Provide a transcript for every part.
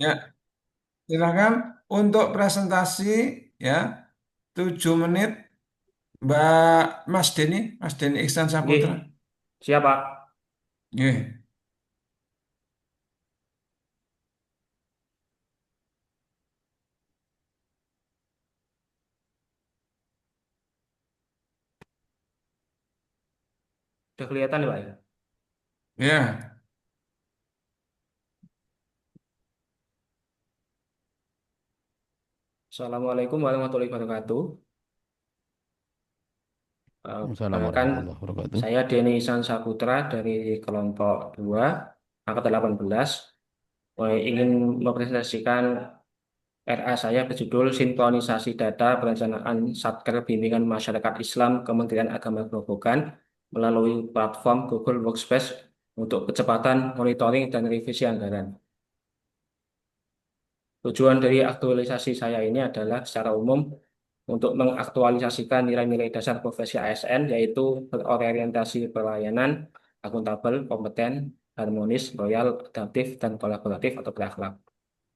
Ya, silakan untuk presentasi ya 7 menit Mbak Mas Denny Iksan Nggih, Saputra. siap Pak. Nggih. Udah kelihatan ya Pak ya? Ya, Assalamualaikum warahmatullahi wabarakatuh. Assalamualaikum Perkenalkan, warahmatullahi wabarakatuh. saya Denny Isan Saputra dari kelompok 2, angkatan 18. Ingin mempresentasikan RA saya berjudul Sinkronisasi Data Perencanaan Satker Bimbingan Masyarakat Islam Kementerian Agama Grobogan melalui platform Google Workspace untuk kecepatan monitoring dan revisi anggaran. Tujuan dari aktualisasi saya ini adalah secara umum untuk mengaktualisasikan nilai-nilai dasar profesi ASN, yaitu berorientasi pelayanan, akuntabel, kompeten, harmonis, loyal, adaptif, dan kolaboratif atau berakhlak.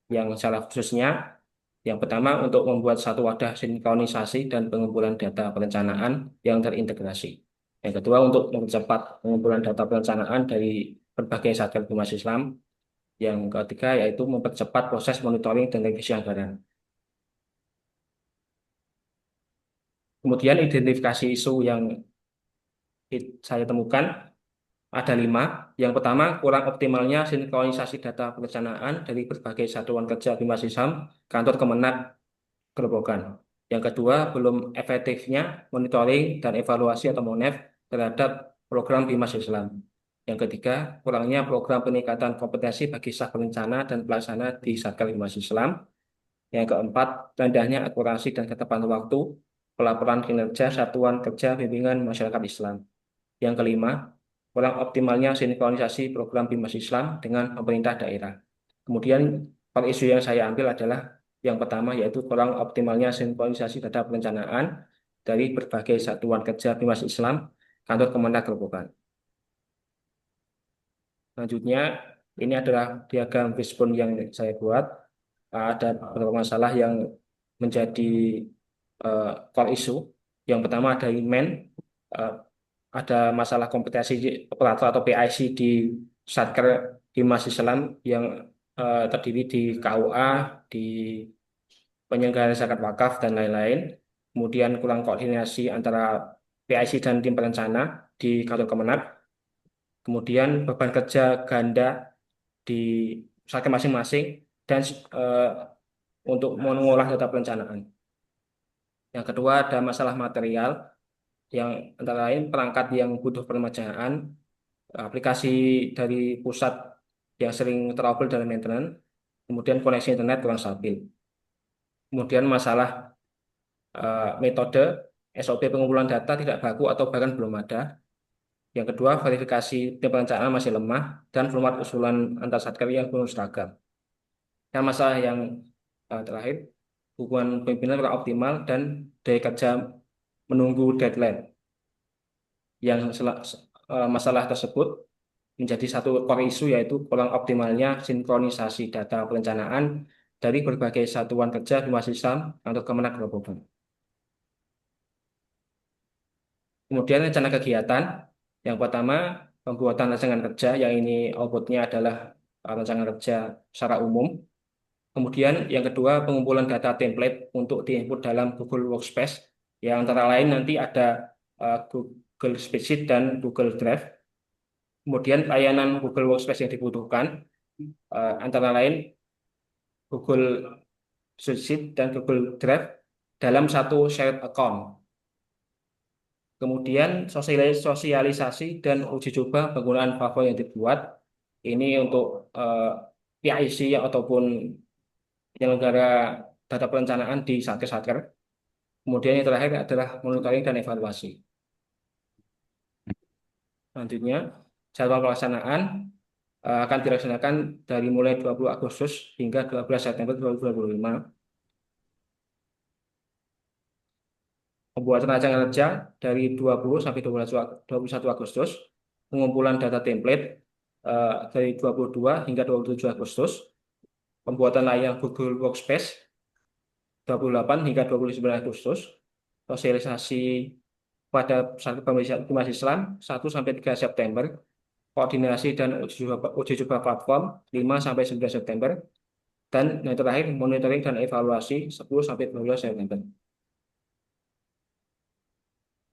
Yang secara khususnya, yang pertama untuk membuat satu wadah sinkronisasi dan pengumpulan data perencanaan yang terintegrasi. Yang kedua untuk mempercepat pengumpulan data perencanaan dari berbagai satker humas Islam. Yang ketiga yaitu mempercepat proses monitoring dan revisi anggaran. Kemudian identifikasi isu yang saya temukan ada 5. Yang pertama, kurang optimalnya sinkronisasi data perencanaan dari berbagai satuan kerja Bimas Islam, kantor Kemenak, Grobogan. Yang kedua, belum efektifnya monitoring dan evaluasi atau MONEF terhadap program Bimas Islam. Yang ketiga, kurangnya program peningkatan kompetensi bagi staf perencana dan pelaksana di Satker Bimas Islam. Yang keempat, rendahnya akurasi dan ketepatan waktu pelaporan kinerja Satuan Kerja Bimbingan Masyarakat Islam. Yang kelima, kurang optimalnya sinkronisasi program Bimas Islam dengan pemerintah daerah. Kemudian, core isu yang saya ambil adalah yang pertama yaitu kurang optimalnya sinkronisasi data perencanaan dari berbagai satuan kerja Bimas Islam, kantor Kementerian Grobogan. Selanjutnya, ini adalah diagram fishbone yang saya buat. Ada beberapa masalah yang menjadi core issue. Yang pertama ada email, eh, ada masalah kompetensi operator atau PIC di Satker Bimas Islam yang terdiri di KUA, di penyelenggaraan zakat wakaf dan lain-lain. Kemudian kurang koordinasi antara PIC dan tim perencana di kantor Kemenag. Kemudian beban kerja ganda di Satker masing-masing dan eh, untuk mengolah data perencanaan. Yang kedua ada masalah material yang antara lain perangkat yang butuh permajaan, aplikasi dari pusat yang sering trouble dalam maintenance, kemudian koneksi internet kurang stabil. Kemudian masalah metode SOP pengumpulan data tidak baku atau bahkan belum ada. Yang kedua, verifikasi tim perencanaan masih lemah dan format usulan antar satker yang belum seragam. Dan masalah yang terakhir, hubungan pimpinan kurang optimal dan daya kerja menunggu deadline. Yang masalah tersebut menjadi satu core isu yaitu kurang optimalnya sinkronisasi data perencanaan dari berbagai satuan kerja di Islam untuk Kemenag Grobogan. Kemudian rencana kegiatan yang pertama pembuatan rancangan kerja yang ini outputnya adalah rancangan kerja secara umum. Kemudian yang kedua pengumpulan data template untuk diinput dalam Google Workspace yang antara lain nanti ada Google Spreadsheet dan Google Drive. Kemudian layanan Google Workspace yang dibutuhkan antara lain Google Sheet dan Google Drive dalam satu shared account. Kemudian sosialisasi dan uji coba penggunaan Favo yang dibuat ini untuk PIC ataupun penyelenggara data perencanaan di satker-satker. Kemudian yang terakhir adalah monitoring dan evaluasi. Selanjutnya, jadwal pelaksanaan akan dilaksanakan dari mulai 20 Agustus hingga 12 September 2025. Pembuatan rancangan kerja dari 20 sampai 21 Agustus, pengumpulan data template dari 22 hingga 27 Agustus, pembuatan layanan Google Workspace 28 hingga 29 Agustus, sosialisasi pada satu Umat Islam 1 sampai 3 September, koordinasi dan uji coba platform 5 sampai 9 September, dan yang terakhir monitoring dan evaluasi 10 sampai 12 September.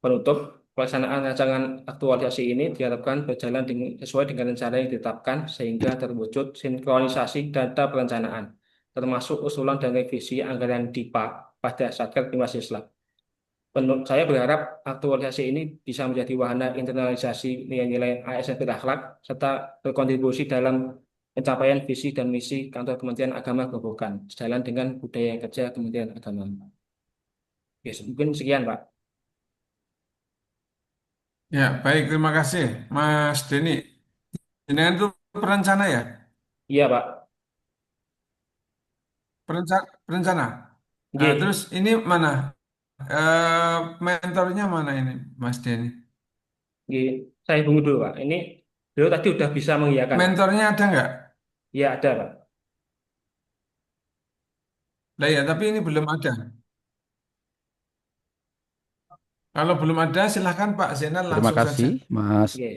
Penutup, pelaksanaan rancangan aktualisasi ini diharapkan berjalan sesuai dengan rencana yang ditetapkan sehingga terwujud sinkronisasi data perencanaan, termasuk usulan dan revisi anggaran DIPA pada Satker Bimas Islam. Saya berharap aktualisasi ini bisa menjadi wahana internalisasi nilai-nilai ASN berakhlak serta berkontribusi dalam pencapaian visi dan misi Kantor Kementerian Agama Gerobokan sejalan dengan budaya kerja Kementerian Agama. Ya, mungkin sekian, Pak. Ya, baik, terima kasih, Mas Denny. Jenengan itu perencana ya? Iya, Pak. Perencana. Nah, terus Nggih, ini mana? Mentornya mana ini, Mas Denny? nggih. Saya tunggu dulu, Pak. Ini beliau tadi udah bisa mengiyakan, Pak. Mentornya ada nggak? Iya, ada, Pak. Lah ya, tapi ini belum ada. Kalau belum ada, silahkan Pak Zainal Terima langsung saja. kasih, Mas Nggih,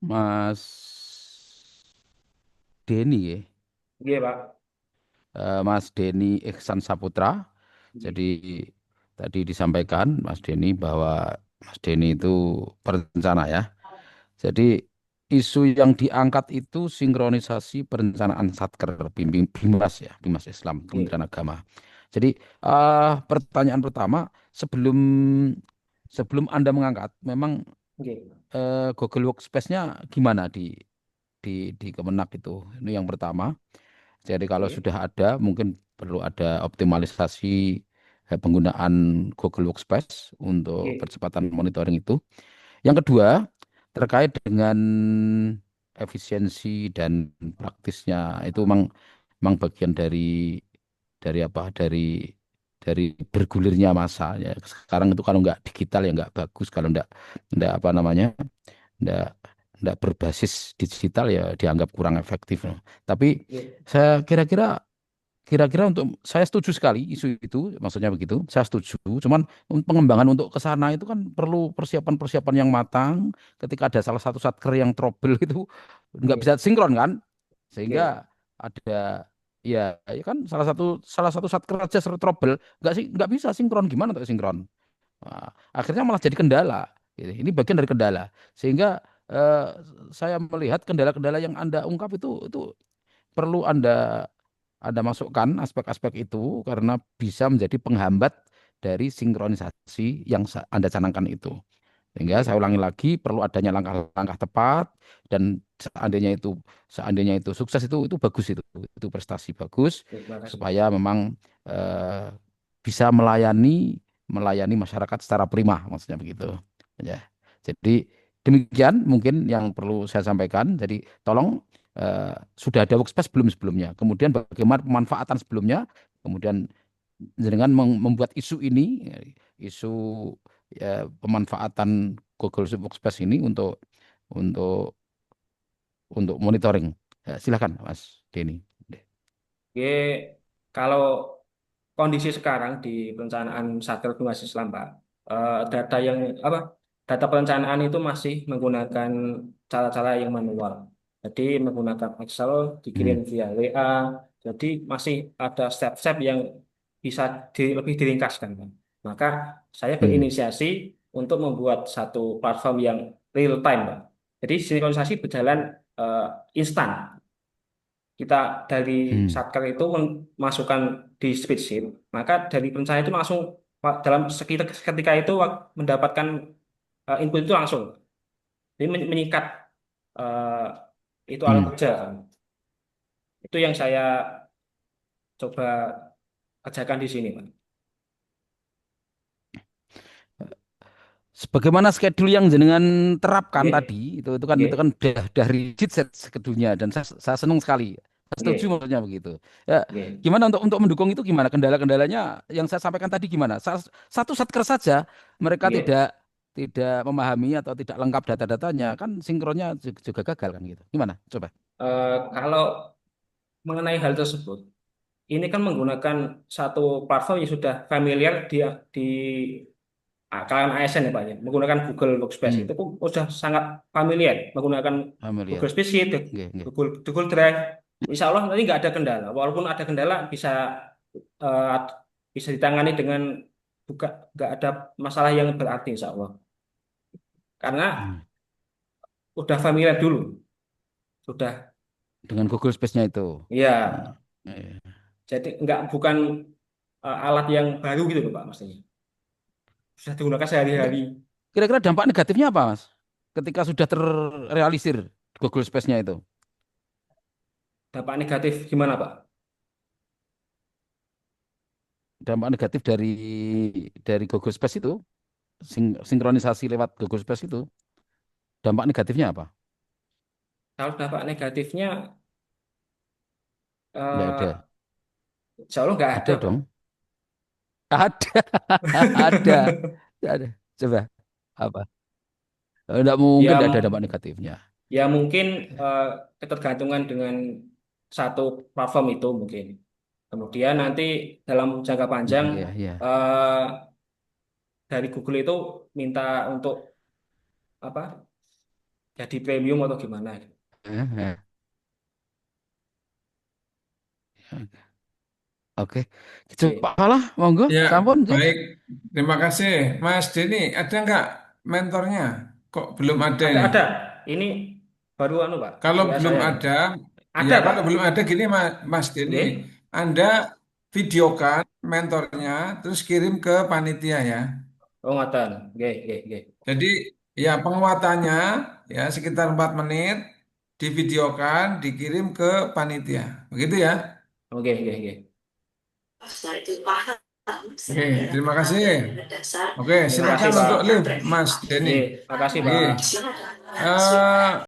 Mas Denny ya. nggih, Pak. Mas Denny Ihsan Saputra. Nggih, Jadi tadi disampaikan Mas Denny bahwa Mas Denny itu perencana ya. Jadi isu yang diangkat itu sinkronisasi perencanaan Satker Bimas ya, Bimas Islam nggih, Kementerian Agama. Jadi pertanyaan pertama sebelum sebelum Anda mengangkat, memang nggih, Google Workspace-nya gimana di Kemenak itu? Ini yang pertama. Jadi kalau nggih, sudah ada, mungkin perlu ada optimalisasi penggunaan Google Workspace untuk nggih, percepatan monitoring itu. Yang kedua, terkait dengan efisiensi dan praktisnya itu memang bagian dari apa? Dari bergulirnya masa ya. Sekarang itu kalau nggak digital ya nggak bagus. Kalau nggak apa namanya, nggak nggak berbasis digital ya dianggap kurang efektif. No. Tapi nggih, saya kira-kira untuk saya setuju sekali isu itu, maksudnya begitu, saya setuju. Cuman pengembangan untuk ke sana itu kan perlu persiapan-persiapan yang matang. Ketika ada salah satu satker yang trouble itu nggak nggih, bisa sinkron kan, nggih, sehingga ada ya kan salah satu satker aja trouble nggak bisa sinkron, gimana untuk sinkron. Nah, akhirnya malah jadi kendala. Gitu. Ini bagian dari kendala. Sehingga eh, saya melihat kendala-kendala yang Anda ungkap itu perlu Anda masukkan aspek-aspek itu karena bisa menjadi penghambat dari sinkronisasi yang Anda canangkan itu. Sehingga saya nggih. ulangi lagi perlu adanya langkah-langkah tepat dan seandainya itu sukses itu bagus itu prestasi bagus Nggih, terima kasih, Pak. supaya memang eh, bisa melayani masyarakat secara prima maksudnya begitu ya. Jadi demikian mungkin yang perlu saya sampaikan. Jadi tolong sudah ada workspace belum sebelumnya, kemudian bagaimana pemanfaatan sebelumnya, kemudian dengan membuat isu ini, isu pemanfaatan Google Workspace ini untuk untuk monitoring. Silakan Mas Denny. Nggih, kalau kondisi sekarang di perencanaan Satker Bimas Islam, Pak, data yang apa? Data perencanaan itu masih menggunakan cara-cara yang manual. Jadi menggunakan Excel, dikirim Hmm. via WA. Jadi masih ada step-step yang bisa lebih diringkaskan, Pak. Maka saya Hmm. berinisiasi untuk membuat satu platform yang real time, Pak. Jadi sinkronisasi berjalan eh, instan. Kita dari Hmm. satker itu memasukkan di spreadsheet, maka dari perencanaan itu langsung dalam sekitar ketika itu mendapatkan input itu langsung. Jadi menyikat eh, itu alat Hmm. kerja kan. Itu yang saya coba kerjakan di sini, Pak. Sebagaimana schedule yang jenengan terapkan Nggih, tadi, itu kan nggih, udah rigid schedule-nya dan saya senang sekali. Saya setuju nggih, maksudnya begitu. Ya, nggih, gimana untuk mendukung itu gimana? Kendala-kendalanya yang saya sampaikan tadi gimana? Satu satker saja mereka nggih. tidak memahami atau tidak lengkap data-datanya, kan sinkronnya juga gagal kan gitu. Gimana? Coba. Kalau mengenai hal tersebut, ini kan menggunakan satu platform yang sudah familiar di kalangan ASN ya Pak ya, menggunakan Google Workspace Hmm, itu pun sudah sangat familiar menggunakan Google familiar. Spreadsheet, Nggih, nggih. Google Drive. Insya Allah nanti nggak ada kendala. Walaupun ada kendala eh, bisa ditangani dengan buka nggak ada masalah yang berarti Insya Allah. Karena Hmm. udah familiar dulu, sudah Dengan Google Space-nya itu. Hmm. ya. Iya. Jadi nggak bukan alat yang baru gitu loh Pak maksudnya. Sudah digunakan Nggak. sehari-hari. Kira-kira dampak negatifnya apa, Mas? Ketika sudah terrealisir Google Space-nya itu. Dampak negatif gimana Pak? Dampak negatif dari Google Space itu, sinkronisasi lewat Google Space itu, dampak negatifnya apa? Kalau dampak negatifnya, Nggak ada. eh insya Allah nggak ada Ada Pak. dong. Ada. Ada. Nggak ada. Coba. Apa? Nggak mungkin Ya, nggak ada dampak negatifnya. ya mungkin eh, ketergantungan dengan satu platform itu mungkin. Kemudian nanti dalam jangka panjang Iya, iya. eh, dari Google itu minta untuk apa? Jadi premium atau gimana? Eh, eh. Oke. Oke. Coba lah, monggo. Ya, Sampun, sih. baik. Terima kasih. Mas Denny, ada nggak mentornya? Kok belum ada Ada ini? ada. Ini baru anu Pak. Kalau Ya belum saya. ada, ya Ada kalau belum Pak. ada gini Mas Denny, Oke. Anda videokan mentornya, terus kirim ke panitia ya. Oh ngoten. Oke, oke, oke. Jadi ya penguatannya ya sekitar 4 menit, divideokan, dikirim ke panitia. Begitu ya. Oke, oke, oke. Setelah itu paham Oke, secara terima benar kasih. dan berdasar Oke, Terima kasih silakan Pak. untuk live, training Mas maupun Denny. Oke, makasih Oke. Pak. silakan Eh,